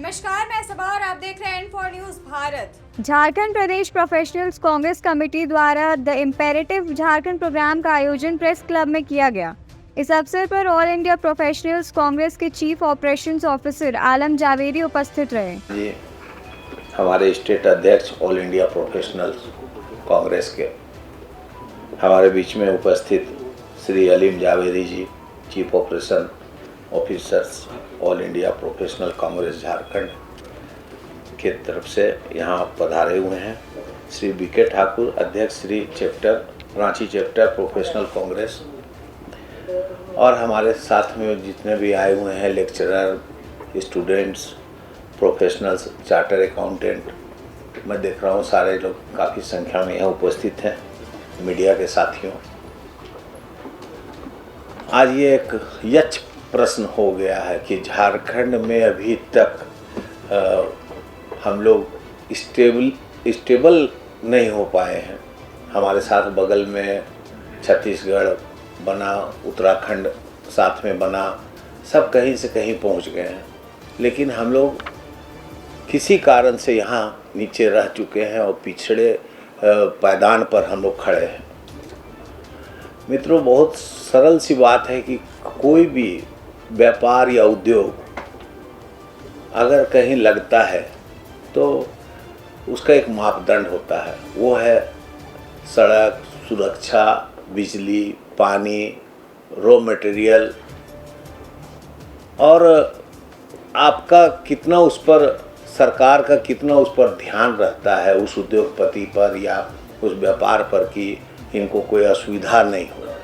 नमस्कार, मैं सबा और आप देख रहे हैं N4 न्यूज भारत। झारखंड प्रदेश प्रोफेशनल्स कांग्रेस कमेटी द्वारा द इम्पेरेटिव झारखंड प्रोग्राम का आयोजन प्रेस क्लब में किया गया। इस अवसर पर ऑल इंडिया प्रोफेशनल्स कांग्रेस के चीफ ऑपरेशंस ऑफिसर आलम जावेरी उपस्थित रहे। जी, हमारे स्टेट अध्यक्ष ऑल इंडिया प्रोफेशनल्स कांग्रेस के हमारे बीच में उपस्थित Shri Aleem Javeri ji, chief operation officers all India professional Congress Jharkhand के तरफ से यहाँ पधारे हुए हैं। श्री बीके ठाकुर, अध्यक्ष Shri chapter Ranchi chapter professional Congress, और हमारे साथ में जितने भी आए हुए हैं lecturer, students, professionals, charter accountant, मैं देख रहा हूँ सारे लोग काफ़ी संख्या में यहाँ उपस्थित हैं। मीडिया के साथियों, आज ये एक यक्ष प्रश्न हो गया है कि झारखंड में अभी तक हम लोग स्टेबल नहीं हो पाए हैं। हमारे साथ बगल में छत्तीसगढ़ बना, उत्तराखंड साथ में बना, सब कहीं से कहीं पहुंच गए हैं, लेकिन हम लोग किसी कारण से यहाँ नीचे रह चुके हैं और पिछड़े पायदान पर हम लोग खड़े हैं। मित्रों, बहुत सरल सी बात है कि कोई भी व्यापार या उद्योग अगर कहीं लगता है तो उसका एक मापदंड होता है, वो है सड़क, सुरक्षा, बिजली, पानी, रॉ मटेरियल, और आपका कितना उस पर, सरकार का कितना उस पर ध्यान रहता है, उस उद्योगपति पर या उस व्यापार पर, कि इनको कोई असुविधा नहीं हो।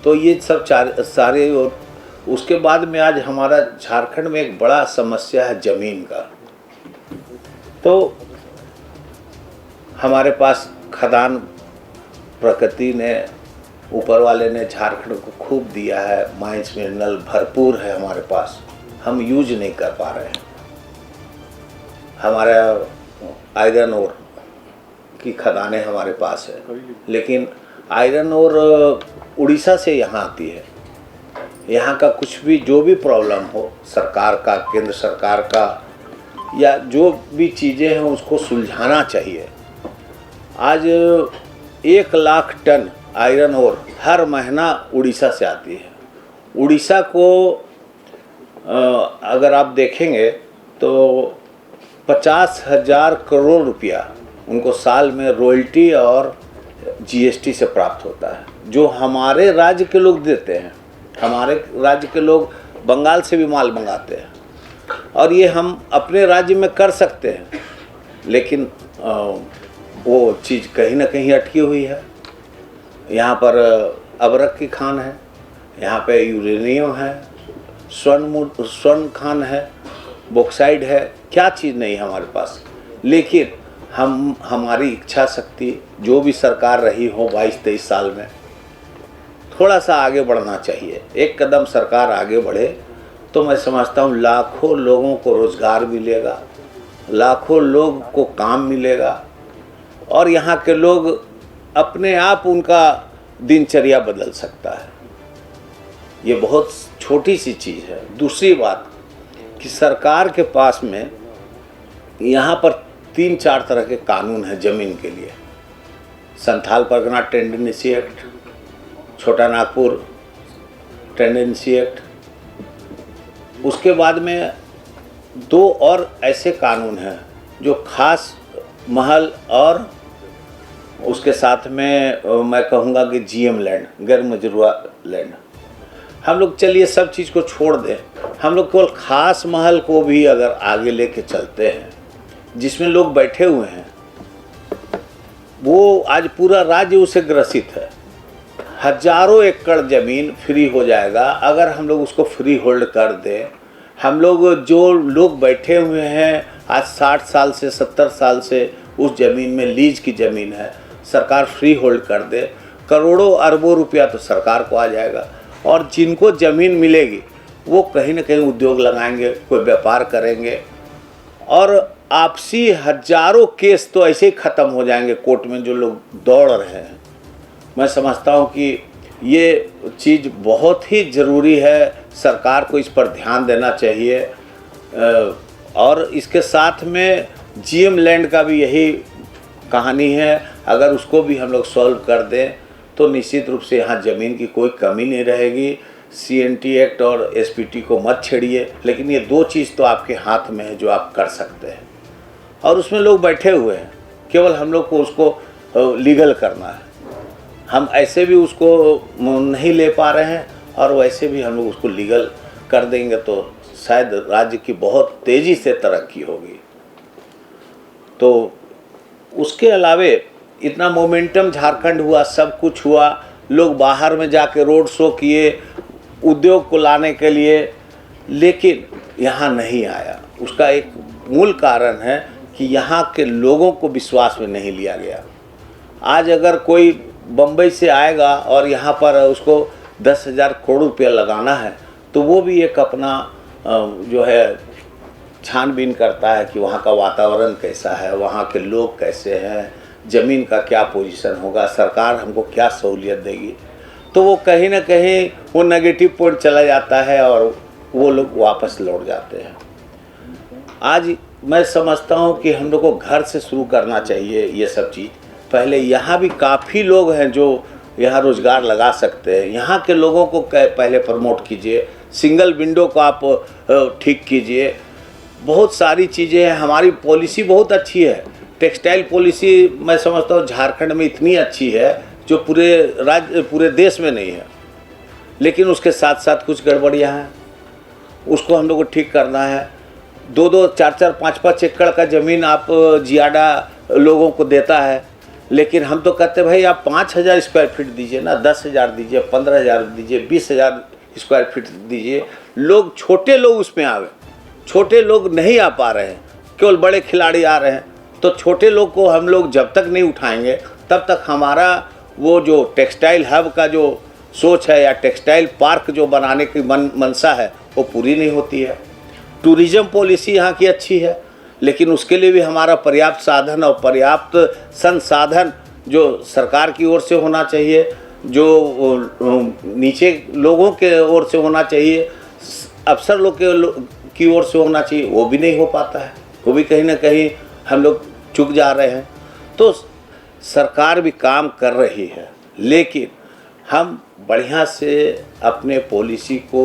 तो ये सब सारे, और उसके बाद में आज हमारा झारखंड में एक बड़ा समस्या है ज़मीन का। तो हमारे पास खदान प्रकृति ने, ऊपर वाले ने झारखंड को खूब दिया है, माइंस मिनरल भरपूर है हमारे पास, हम यूज नहीं कर पा रहे हैं। हमारा आयरन ओर की खदानें हमारे पास है, लेकिन आयरन ओर उड़ीसा से यहाँ आती है। यहाँ का कुछ भी, जो भी प्रॉब्लम हो, सरकार का, केंद्र सरकार का, या जो भी चीज़ें हैं उसको सुलझाना चाहिए। आज 1 लाख टन आयरन ओर हर महीना उड़ीसा से आती है। उड़ीसा को अगर आप देखेंगे तो 50,000 करोड़ रुपया उनको साल में रॉयल्टी और जीएसटी से प्राप्त होता है, जो हमारे राज्य के लोग देते हैं। हमारे राज्य के लोग बंगाल से भी माल मंगाते हैं, और ये हम अपने राज्य में कर सकते हैं, लेकिन वो चीज़ कहीं ना कहीं अटकी हुई है। यहाँ पर अबरक की खान है, यहाँ पे यूरेनियम है, स्वर्ण खान है, बॉक्साइड है, क्या चीज़ नहीं है हमारे पास। लेकिन हमारी इच्छा शक्ति, जो भी सरकार रही हो 22-23 साल में, थोड़ा सा आगे बढ़ना चाहिए। एक कदम सरकार आगे बढ़े तो मैं समझता हूँ लाखों लोगों को रोज़गार मिलेगा, लाखों लोग को काम मिलेगा, और यहाँ के लोग अपने आप, उनका दिनचर्या बदल सकता है। ये बहुत छोटी सी चीज़ है। दूसरी बात कि सरकार के पास में यहाँ पर 3-4 तरह के कानून हैं ज़मीन के लिए। संथाल परगना टेंडेंसी एक्ट, छोटा नागपुर टेंडेंसी एक्ट, उसके बाद में 2 और ऐसे कानून हैं जो खास महल, और उसके साथ में मैं कहूँगा कि जीएम लैंड, गैर मजरूआ लैंड। हम लोग चलिए सब चीज़ को छोड़ दें, हम लोग केवल खास महल को भी अगर आगे लेके चलते हैं, जिसमें लोग बैठे हुए हैं, वो आज पूरा राज्य उसे ग्रसित है। हजारों एकड़ ज़मीन फ्री हो जाएगा अगर हम लोग उसको फ्री होल्ड कर दें। हम लोग, जो लोग बैठे हुए हैं आज 60 साल से 70 साल से उस ज़मीन में, लीज की ज़मीन है, सरकार फ्री होल्ड कर दे, करोड़ों अरबों रुपया तो सरकार को आ जाएगा। और जिनको ज़मीन मिलेगी वो कहीं ना कहीं उद्योग लगाएंगे, कोई व्यापार करेंगे, और आपसी हजारों केस तो ऐसे ही ख़त्म हो जाएंगे कोर्ट में, जो लोग दौड़ रहे हैं। मैं समझता हूँ कि ये चीज़ बहुत ही ज़रूरी है, सरकार को इस पर ध्यान देना चाहिए। और इसके साथ में जीएम लैंड का भी यही कहानी है। अगर उसको भी हम लोग सॉल्व कर दें तो निश्चित रूप से यहाँ ज़मीन की कोई कमी नहीं रहेगी। CNT एक्ट और SPT को मत छेड़िए, लेकिन ये 2 चीज़ तो आपके हाथ में है जो आप कर सकते हैं, और उसमें लोग बैठे हुए हैं, केवल हम लोग को उसको लीगल करना है। हम ऐसे भी उसको नहीं ले पा रहे हैं और वैसे भी हम लोग उसको लीगल कर देंगे तो शायद राज्य की बहुत तेज़ी से तरक्की होगी। तो उसके अलावे इतना मोमेंटम झारखंड हुआ, सब कुछ हुआ, लोग बाहर में जाके रोड शो किए उद्योग को लाने के लिए, लेकिन यहाँ नहीं आया। उसका एक मूल कारण है कि यहाँ के लोगों को विश्वास में नहीं लिया गया। आज अगर कोई बम्बई से आएगा और यहाँ पर उसको 10,000 करोड़ रुपया लगाना है तो वो भी एक अपना जो है छानबीन करता है कि वहाँ का वातावरण कैसा है, वहाँ के लोग कैसे हैं, ज़मीन का क्या पोजीशन होगा, सरकार हमको क्या सहूलियत देगी। तो वो कहीं ना कहीं वो नेगेटिव पॉइंट चला जाता है और वो लोग वापस लौट जाते हैं। आज मैं समझता हूँ कि हम लोग को घर से शुरू करना चाहिए ये सब चीज़। पहले यहाँ भी काफ़ी लोग हैं जो यहाँ रोज़गार लगा सकते हैं। यहाँ के लोगों को पहले प्रमोट कीजिए, सिंगल विंडो को आप ठीक कीजिए। बहुत सारी चीज़ें हैं, हमारी पॉलिसी बहुत अच्छी है। टेक्सटाइल पॉलिसी मैं समझता हूँ झारखंड में इतनी अच्छी है जो पूरे देश में नहीं है, लेकिन उसके साथ साथ कुछ गड़बड़ियाँ हैं, उसको हम लोग को ठीक करना है। 2-2, 4-4, 5-5 एकड़ का ज़मीन आप जियाडा लोगों को देता है, लेकिन हम तो कहते भाई आप 5,000 स्क्वायर फीट दीजिए ना, 10,000 दीजिए, 15,000 दीजिए, 20,000 स्क्वायर फीट दीजिए। लोग, छोटे लोग उसमें आवे, छोटे लोग नहीं आ पा रहे हैं, केवल बड़े खिलाड़ी आ रहे हैं। तो छोटे लोग को हम लोग जब तक नहीं उठाएंगे तब तक हमारा वो जो टेक्सटाइल हब का जो सोच है या टेक्सटाइल पार्क जो बनाने की मंशा है वो पूरी नहीं होती है। टूरिज़्म पॉलिसी यहाँ की अच्छी है, लेकिन उसके लिए भी हमारा पर्याप्त साधन और पर्याप्त संसाधन जो सरकार की ओर से होना चाहिए, जो नीचे लोगों के ओर से होना चाहिए, अफसर लोग की ओर से होना चाहिए, वो भी नहीं हो पाता है। वो भी कहीं ना कहीं हम लोग चूक जा रहे हैं। तो सरकार भी काम कर रही है, लेकिन हम बढ़िया से अपने पॉलिसी को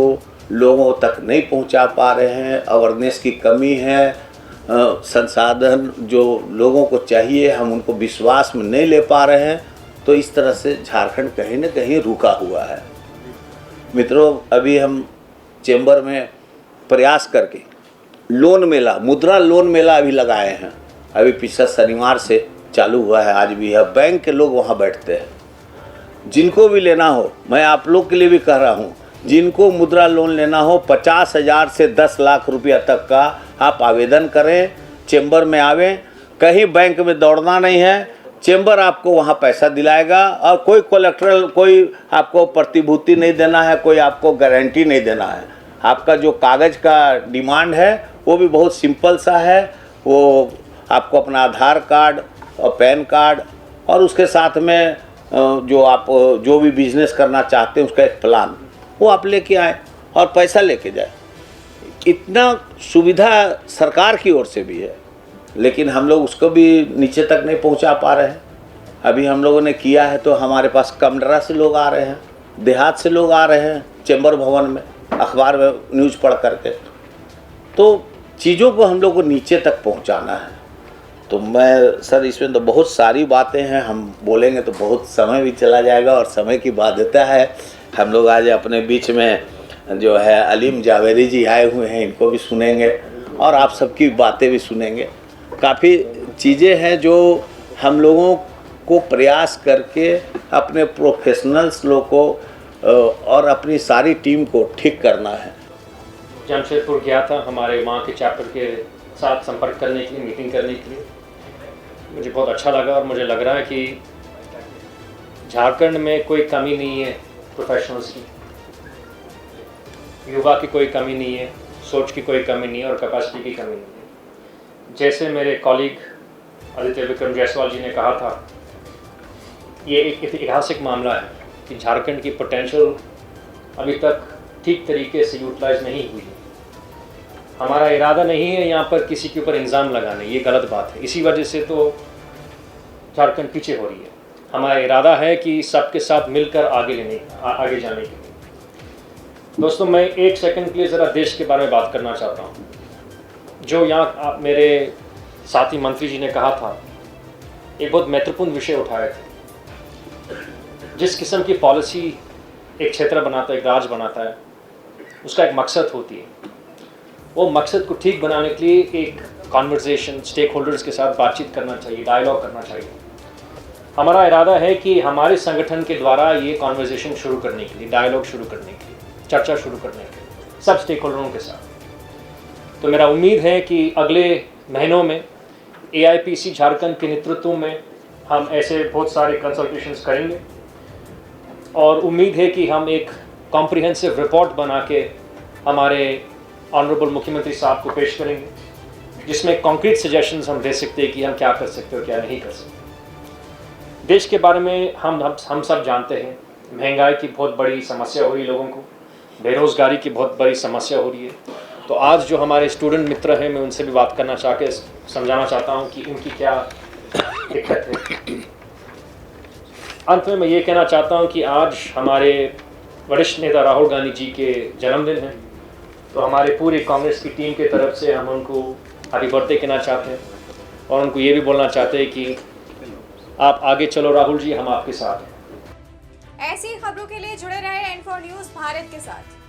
लोगों तक नहीं पहुंचा पा रहे हैं। अवेयरनेस की कमी है, संसाधन जो लोगों को चाहिए हम उनको विश्वास में नहीं ले पा रहे हैं। तो इस तरह से झारखंड कहीं ना कहीं रुका हुआ है। मित्रों, अभी हम चेंबर में प्रयास करके लोन मेला, मुद्रा लोन मेला अभी लगाए हैं। अभी पिछले शनिवार से चालू हुआ है, आज भी है। बैंक के लोग वहाँ बैठते हैं। जिनको भी लेना हो, मैं आप लोग के लिए भी कह रहा हूँ, जिनको मुद्रा लोन लेना हो 50,000 से 10 लाख रुपया तक का आप आवेदन करें, चेंबर में आवें। कहीं बैंक में दौड़ना नहीं है, चेंबर आपको वहाँ पैसा दिलाएगा और कोई कोलेक्ट्रल, कोई आपको प्रतिभूति नहीं देना है, कोई आपको गारंटी नहीं देना है। आपका जो कागज़ का डिमांड है वो भी बहुत सिंपल सा है। वो आपको अपना आधार कार्ड और पैन कार्ड और उसके साथ में जो आप जो भी बिजनेस करना चाहते हैं उसका एक प्लान वो आप लेके आए और पैसा लेके जाए। इतना सुविधा सरकार की ओर से भी है, लेकिन हम लोग उसको भी न्नीचे तक नहीं पहुंचा पा रहे हैं। अभी हम लोगों ने किया है तो हमारे पास कमडरा से लोग आ रहे हैं, देहात से लोग आ रहे हैं चेंबर भवन में, अखबार में न्यूज़ पढ़ करके। तो चीज़ों को हम लोग को नीचे तक पहुंचाना है। तो मैं सर, इसमें तो बहुत सारी बातें हैं, हम बोलेंगे तो बहुत समय भी चला जाएगा और समय की बाध्यता है। हम लोग आज अपने बीच में जो है अलीम जावेरी जी आए हुए हैं, इनको भी सुनेंगे और आप सबकी बातें भी सुनेंगे। काफ़ी चीज़ें हैं जो हम लोगों को प्रयास करके अपने प्रोफेशनल्स लोग को और अपनी सारी टीम को ठीक करना है। जमशेदपुर गया था हमारे वहाँ के चैप्टर के साथ संपर्क करने के लिए, मीटिंग करने के लिए। मुझे बहुत अच्छा लगा और मुझे लग रहा है कि झारखंड में कोई कमी नहीं है प्रोफेशनल्स की, युवा की कोई कमी नहीं है, सोच की कोई कमी नहीं है और कैपेसिटी की कमी नहीं है। जैसे मेरे कॉलीग आदित्य विक्रम जायसवाल जी ने कहा था, ये एक ऐतिहासिक मामला है कि झारखंड की पोटेंशियल अभी तक ठीक तरीके से यूटिलाइज नहीं हुई है। हमारा इरादा नहीं है यहाँ पर किसी के ऊपर इल्ज़ाम लगाने, ये गलत बात है। इसी वजह से तो झारखंड पीछे हो रही है। हमारा इरादा है कि सबके साथ मिलकर आगे जाने के लिए। दोस्तों, मैं एक सेकंड के लिए ज़रा देश के बारे में बात करना चाहता हूँ। जो यहाँ मेरे साथी मंत्री जी ने कहा था, एक बहुत महत्वपूर्ण विषय उठाए थे। जिस किस्म की पॉलिसी एक क्षेत्र बनाता है, एक राज्य बनाता है, उसका एक मकसद होती है। वो मकसद को ठीक बनाने के लिए एक कॉन्वर्सेशन, स्टेक होल्डर्स के साथ बातचीत करना चाहिए, डायलॉग करना चाहिए। हमारा इरादा है कि हमारे संगठन के द्वारा ये कॉन्वर्सेशन शुरू करने के लिए, डायलॉग शुरू करने के लिए, चर्चा शुरू करने के लिए सब स्टेक होल्डरों के साथ। तो मेरा उम्मीद है कि अगले महीनों में AIPC झारखंड के नेतृत्व में हम ऐसे बहुत सारे कंसल्टेशंस करेंगे और उम्मीद है कि हम एक कॉम्प्रिहेंसिव रिपोर्ट बना के हमारे ऑनरेबल मुख्यमंत्री साहब को पेश करेंगे, जिसमें कॉन्क्रीट सजेशंस हम दे सकते हैं कि हम क्या कर सकते हैं और क्या नहीं कर सकते। देश के बारे में हम सब जानते हैं, महंगाई की बहुत बड़ी समस्या हो रही है लोगों को, बेरोज़गारी की बहुत बड़ी समस्या हो रही है। तो आज जो हमारे स्टूडेंट मित्र हैं, मैं उनसे भी बात करना चाह के समझाना चाहता हूं कि उनकी क्या दिक्कत है। अंत में मैं ये कहना चाहता हूं कि आज हमारे वरिष्ठ नेता राहुल गांधी जी के जन्मदिन है, तो हमारे पूरी कांग्रेस की टीम की तरफ से हम उनको हैप्पी बर्थडे कहना चाहते हैं और उनको ये भी बोलना चाहते हैं कि आप आगे चलो राहुल जी, हम आपके साथ हैं। ऐसी खबरों के लिए जुड़े रहे N4 न्यूज़ भारत के साथ।